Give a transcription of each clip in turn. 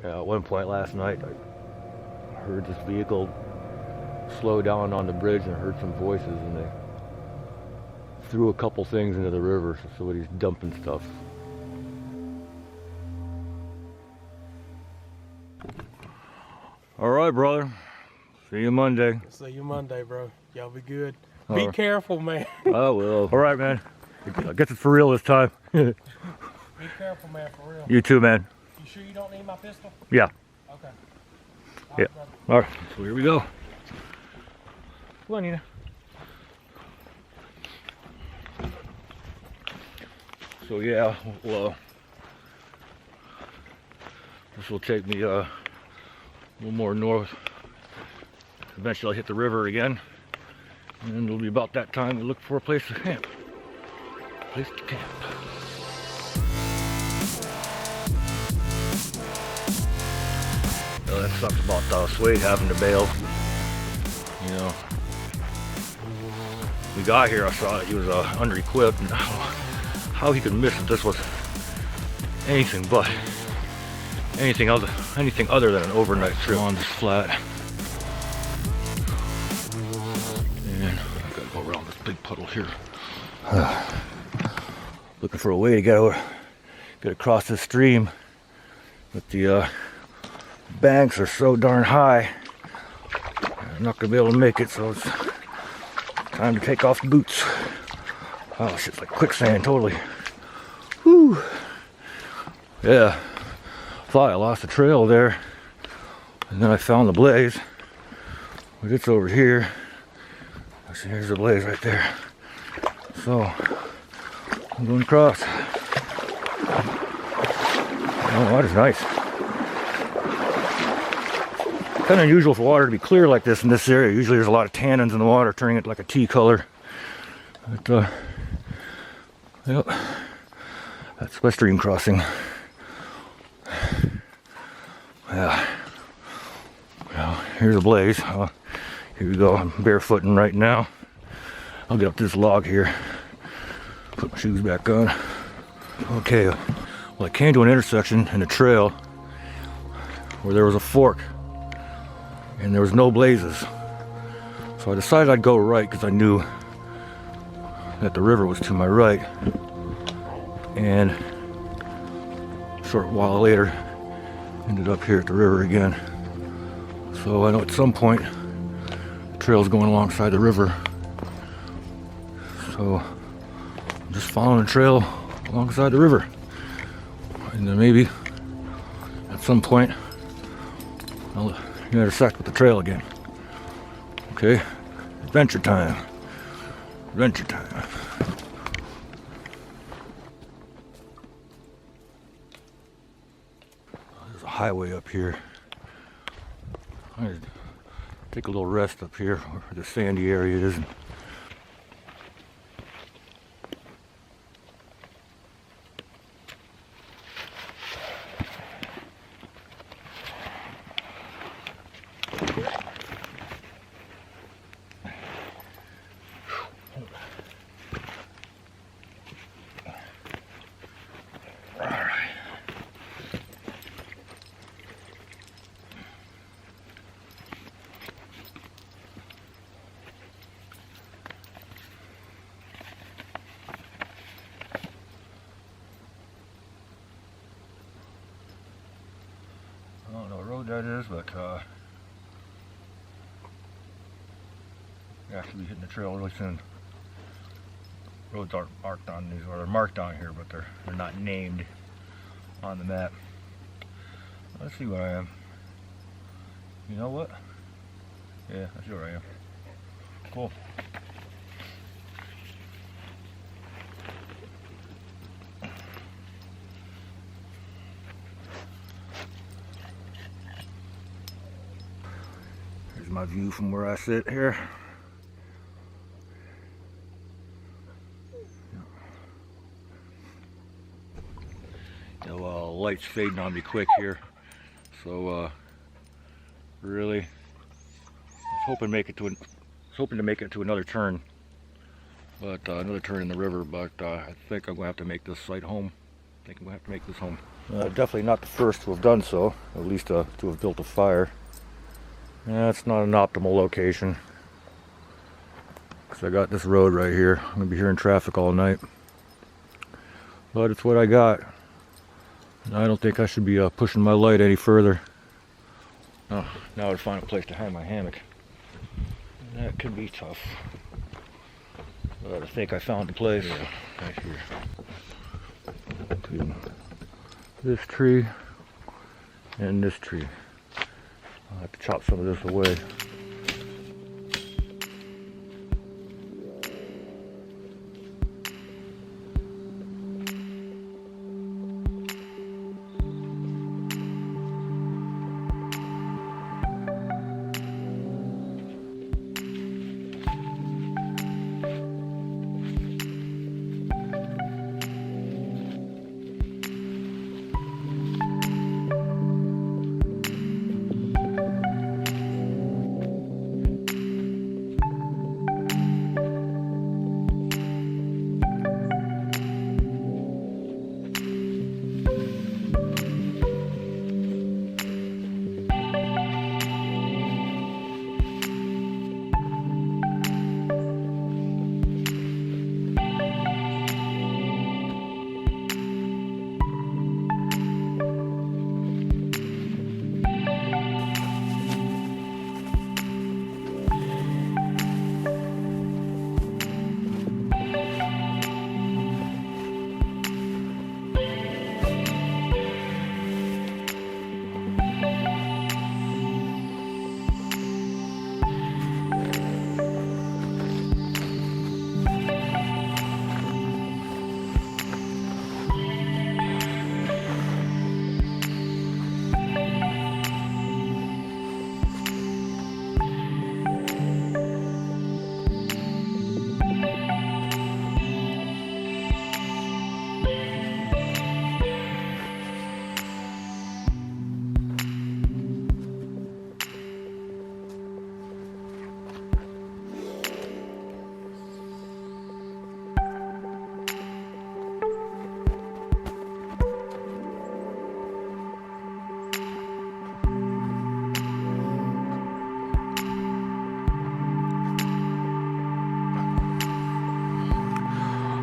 Yeah, at one point last night, I heard this vehicle slow down on the bridge and I heard some voices, and they threw a couple things into the river, so somebody's dumping stuff. All right, brother. See you Monday. See you Monday, bro. Y'all be good. Be careful, man. I will. All right, man. I guess it's for real this time. Be careful, man, for real. You too, man. You sure you don't need my pistol? Yeah. Okay. Yeah. All right. So here we go. Come on, Nina. So yeah, well, this will take me a little more north. Eventually I'll hit the river again, and it'll be about that time to look for a place to camp. Place to camp. Well, that sucks about Suede having to bail. You know, we got here, I saw that he was under-equipped, and how he could miss if this was anything other than an overnight trip on this flat. And I gotta go around this big puddle here. Looking for a way to get across this stream, but the banks are so darn high. I'm not gonna be able to make it, so it's time to take off the boots. Oh, shit's like quicksand, totally. Whew. Yeah, thought I lost the trail there, and then I found the blaze, but it's over here. See, here's the blaze right there. So I'm going across. Oh, that is nice. Kind of unusual for water to be clear like this in this area. Usually there's a lot of tannins in the water, turning it like a tea color. But yep, that's West Stream Crossing. Yeah. Well, here's a blaze. Here we go. I'm barefooting right now. I'll get up this log here. Put my shoes back on. Okay. Well, I came to an intersection in the trail where there was a fork, and there was no blazes. So I decided I'd go right because I knew that the river was to my right. And a short while later, ended up here at the river again. So I know at some point the trail's going alongside the river. So I'm just following the trail alongside the river. And then maybe at some point I'll intersect with the trail again. Okay, adventure time. Adventure time. There's a highway up here. I'm gonna take a little rest up here where the sandy area is. I don't know what road that is, but yeah, should be hitting the trail really soon. Roads aren't marked on these, or they're marked on here, but they're not named on the map. Let's see where I am. You know what? Yeah, I see where I am. Cool. Here's my view from where I sit here. You know, light's fading on me quick here, so really, I was hoping to make it to another turn, but another turn in the river. But I think I'm gonna have to make this site home. I think I'm gonna have to make this home. Definitely not the first to have done so, at least to have built a fire. It's not an optimal location, because I got this road right here. I'm going to be hearing traffic all night. But it's what I got. I don't think I should be pushing my light any further. Oh, now I'd find a place to hang my hammock. That could be tough. But I think I found a place. Yeah, right here. Between this tree and this tree. I'll have to chop some of this away.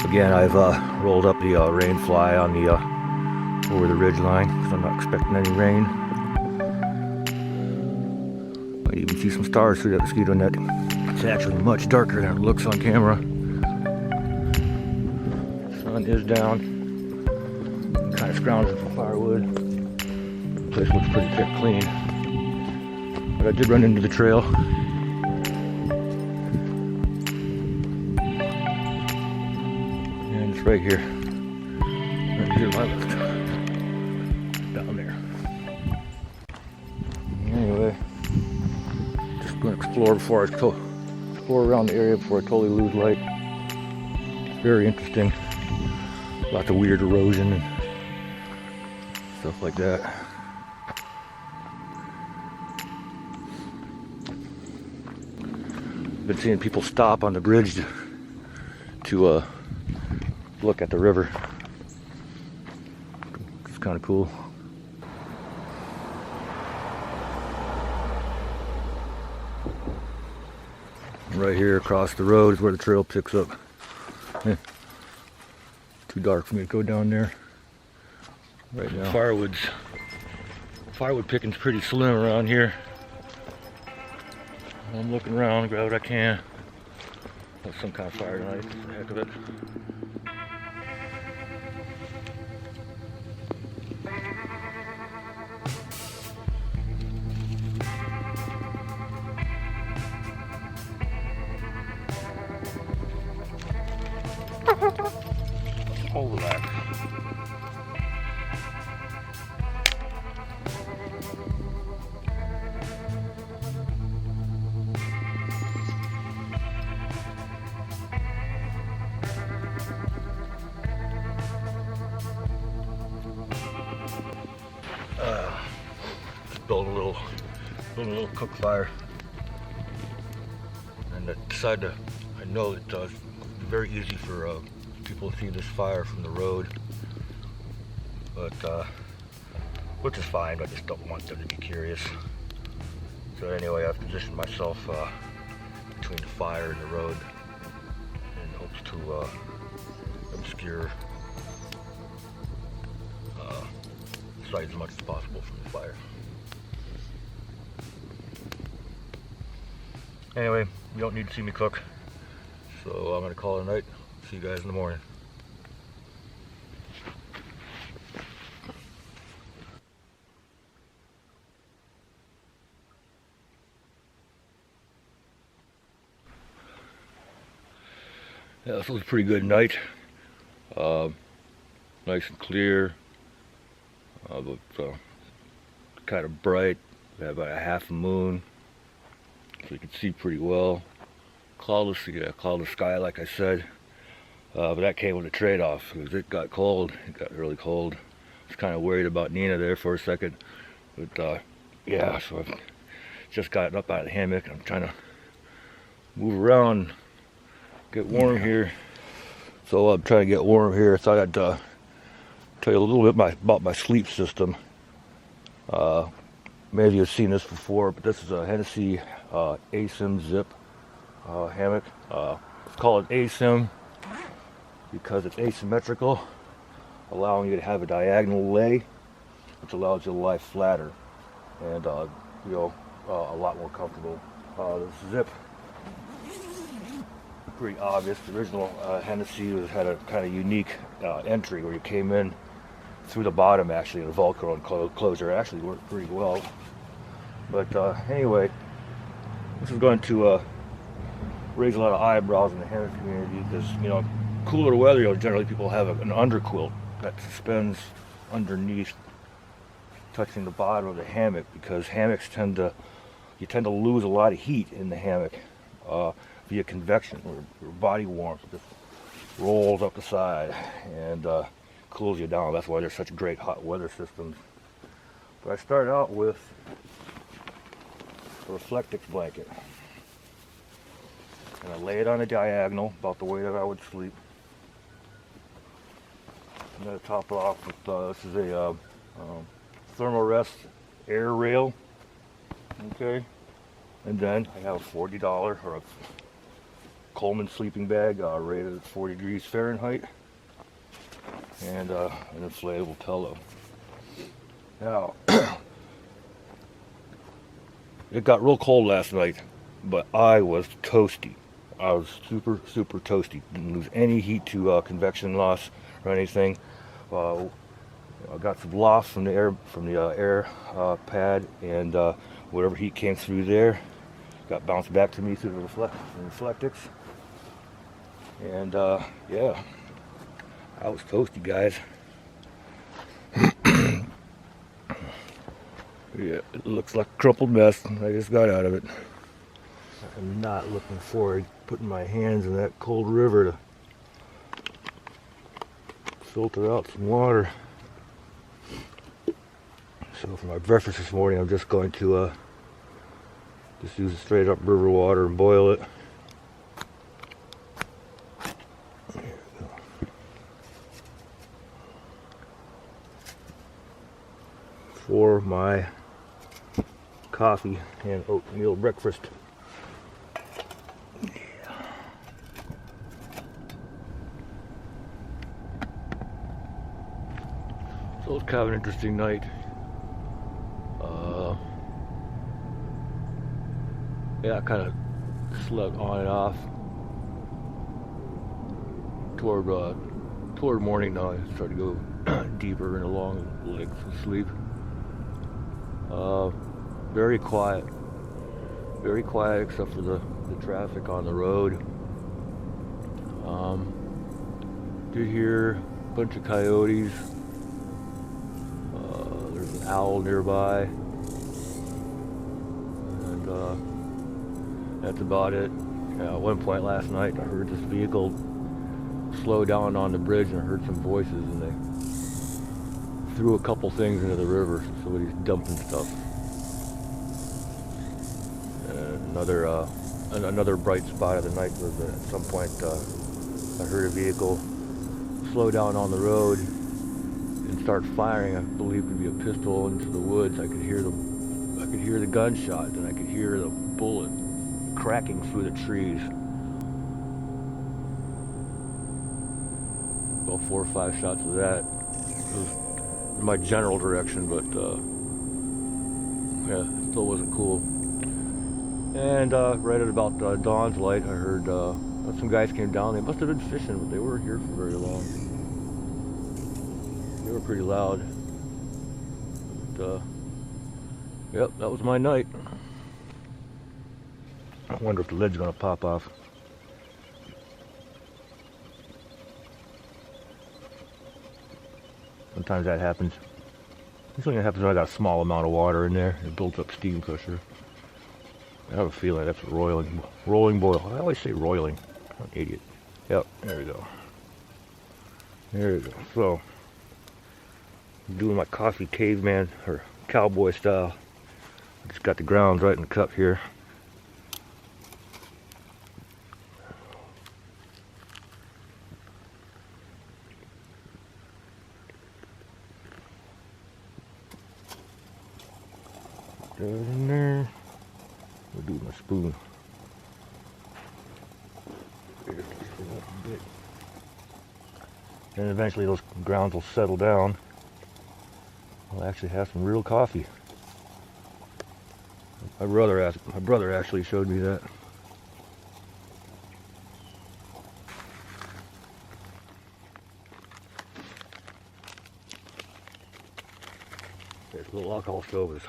Again, I've rolled up the rain fly on the over the ridge line because I'm not expecting any rain. Might even see some stars through that mosquito net. It's actually much darker than it looks on camera. Sun is down. Kind of scrounging for firewood. The place looks pretty kept clean. But I did run into the trail. Right here to my left, down there. Anyway, just going to explore before I explore around the area before I totally lose light. It's very interesting. Lots of weird erosion and stuff like that. Been seeing people stop on the bridge to look at the river. It's kind of cool. Right here across the road is where the trail picks up. Too dark for me to go down there right now. Firewood picking's pretty slim around here. I'm looking around, grab what I can. That's some kind of fire tonight, the heck of it. Oh, relax. Build a little cook fire, and I know that it's very easy for people to see this fire from the road, but which is fine. I just don't want them to be curious. So anyway, I've positioned myself between the fire and the road in hopes to obscure sight as much as possible from the fire. Anyway, you don't need to see me cook, so I'm going to call it a night. See you guys in the morning. Yeah, this was a pretty good night. Nice and clear, but kind of bright. We had about a half moon, so you can see pretty well. Cloudless, cloudless sky, like I said. But that came with a trade-off because it got cold. It got really cold. I was kind of worried about Nina there for a second, but yeah. So I've just gotten up out of the hammock. I'm trying to move around, get warm here. So I'm trying to get warm here. I thought I'd tell you a little bit about my sleep system. Maybe you've seen this before, but this is a Hennessy Asym zip hammock. It's called Asym because it's asymmetrical, allowing you to have a diagonal lay, which allows you to lie flatter and a lot more comfortable. The zip, pretty obvious. The original Hennessy had a kind of unique entry where you came in through the bottom, actually, the Velcro enclosure actually worked pretty well. But anyway, this is going to raise a lot of eyebrows in the hammock community because, cooler weather, generally people have an underquilt that suspends underneath, touching the bottom of the hammock, because hammocks you tend to lose a lot of heat in the hammock via convection, where your body warmth just rolls up the side and cools you down. That's why there's such great hot weather systems. But I start out with a Reflectix blanket, and I lay it on a diagonal about the way that I would sleep. I'm going to top it off with this is a Thermarest air rail. Okay, and then I have a $40 or a Coleman Sleeping Bag rated at 40 degrees Fahrenheit, and an inflatable pillow. Now, it got real cold last night, but I was toasty. I was super, super toasty. Didn't lose any heat to convection loss or anything. I got some loft from the air pad, and whatever heat came through there got bounced back to me through the Reflectix. And yeah, I was toasty, guys. Yeah, it looks like a crumpled mess. I just got out of it. I'm not looking forward to putting my hands in that cold river to filter out some water. So for my breakfast this morning, I'm just going to just use straight up river water and boil it. There we go. For my coffee and oatmeal breakfast. Yeah. So it's kind of an interesting night. Yeah, I kind of slept on and off toward morning. Now I started to go deeper into long lengths of sleep. Very quiet except for the traffic on the road. Did hear a bunch of coyotes. There's an owl nearby, and that's about it. At one point last night, I heard this vehicle slow down on the bridge, and I heard some voices, and they threw a couple things into the river. Somebody's dumping stuff. Another bright spot of the night was that at some point I heard a vehicle slow down on the road and start firing, I believe it to be a pistol, into the woods. I could hear the gunshot, and I could hear the bullet cracking through the trees. About 4 or 5 shots of that. It was in my general direction, but yeah, it still wasn't cool. And right at about dawn's light, I heard some guys came down. They must have been fishing, but they weren't here for very long. They were pretty loud. But, yep, that was my night. I wonder if the lid's gonna pop off. Sometimes that happens. Usually it happens when I got a small amount of water in there. It builds up steam pressure. I have a feeling that's a rolling boil. I always say roiling. I'm an idiot. Yep, there we go. There we go. So, I'm doing my coffee caveman or cowboy style. I just got the grounds right in the cup here. Put that in there. We'll do my spoon. And eventually those grounds will settle down. I'll actually have some real coffee. My brother actually showed me that. This little alcohol stove is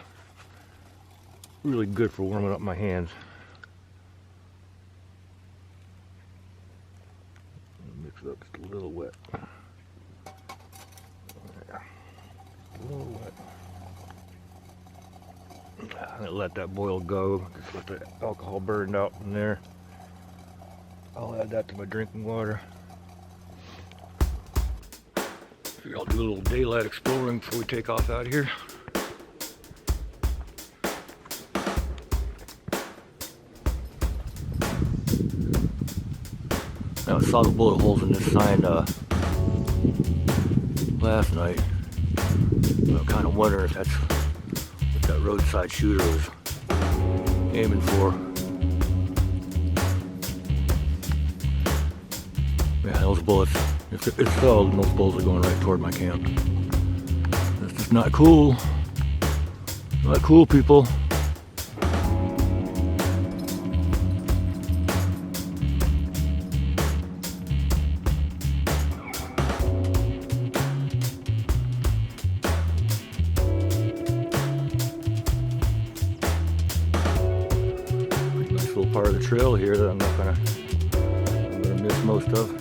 really good for warming up my hands. Mix it up just a little wet. Yeah, a little wet. I'm gonna let that boil go. Just let the alcohol burn out in there. I'll add that to my drinking water. Figure I'll do a little daylight exploring before we take off out of here. I saw the bullet holes in this sign last night. I'm kind of wondering if that's what that roadside shooter was aiming for. Yeah, those bullets, if it's so, those bullets are going right toward my camp. That's just not cool. Not cool, people. Part of the trail here that I'm gonna miss most of.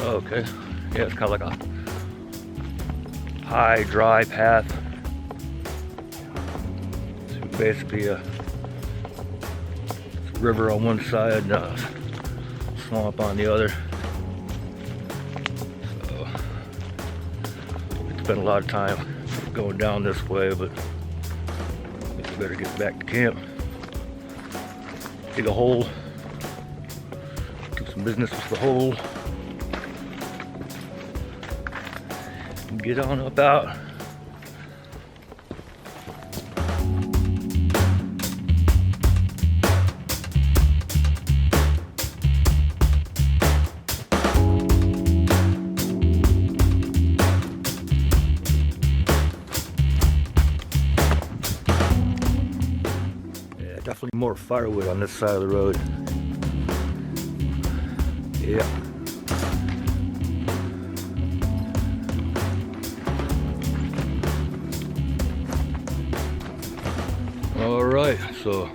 Okay, yeah, it's kind of like a high, dry path. So basically a river on one side and a swamp on the other. So it's been a lot of time going down this way, but I guess we better get back to camp. Dig a hole. Do some business with the hole. Get on up out. Yeah, definitely more firewood on this side of the road. Yeah. Alright, so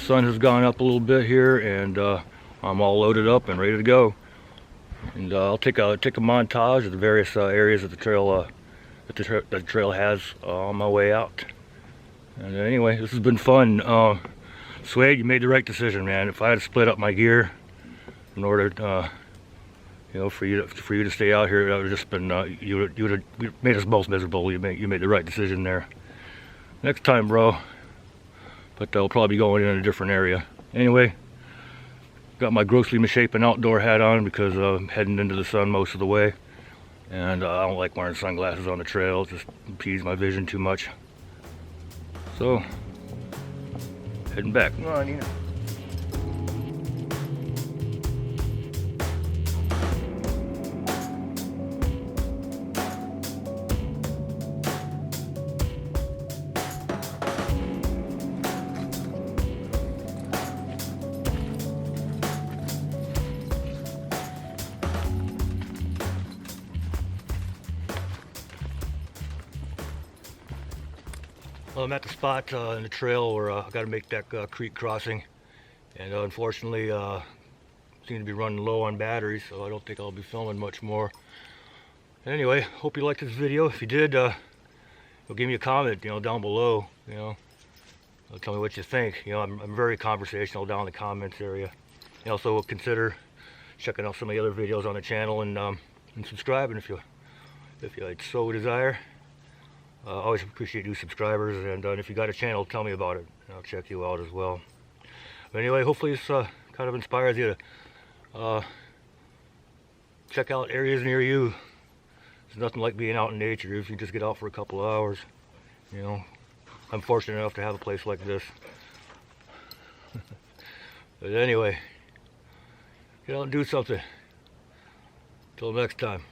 sun has gone up a little bit here, and I'm all loaded up and ready to go. And I'll take a montage of the various areas that the trail has on my way out. And anyway, this has been fun. Suede, you made the right decision, man. If I had split up my gear in order, you know, for you to stay out here, that would have just been you would have made us both miserable. You made the right decision there. Next time, bro. But they'll probably be going in a different area. Anyway, got my grossly misshapen outdoor hat on because I'm heading into the sun most of the way, and I don't like wearing sunglasses on the trail. It just impedes my vision too much. So, heading back. Come on, Nina. Well, I'm at the spot in the trail where I got to make that creek crossing, and unfortunately seem to be running low on batteries, so I don't think I'll be filming much more. Anyway, hope you liked this video. If you did, you'll give me a comment, you know, down below. You know, tell me what you think. You know, I'm very conversational down in the comments area. And also consider checking out some of the other videos on the channel and subscribing if you so desire. Always appreciate new subscribers, and if you got a channel, tell me about it, and I'll check you out as well. But anyway, hopefully this kind of inspires you to check out areas near you. There's nothing like being out in nature if you just get out for a couple of hours. You know, I'm fortunate enough to have a place like this. But anyway, get out and do something. Till next time.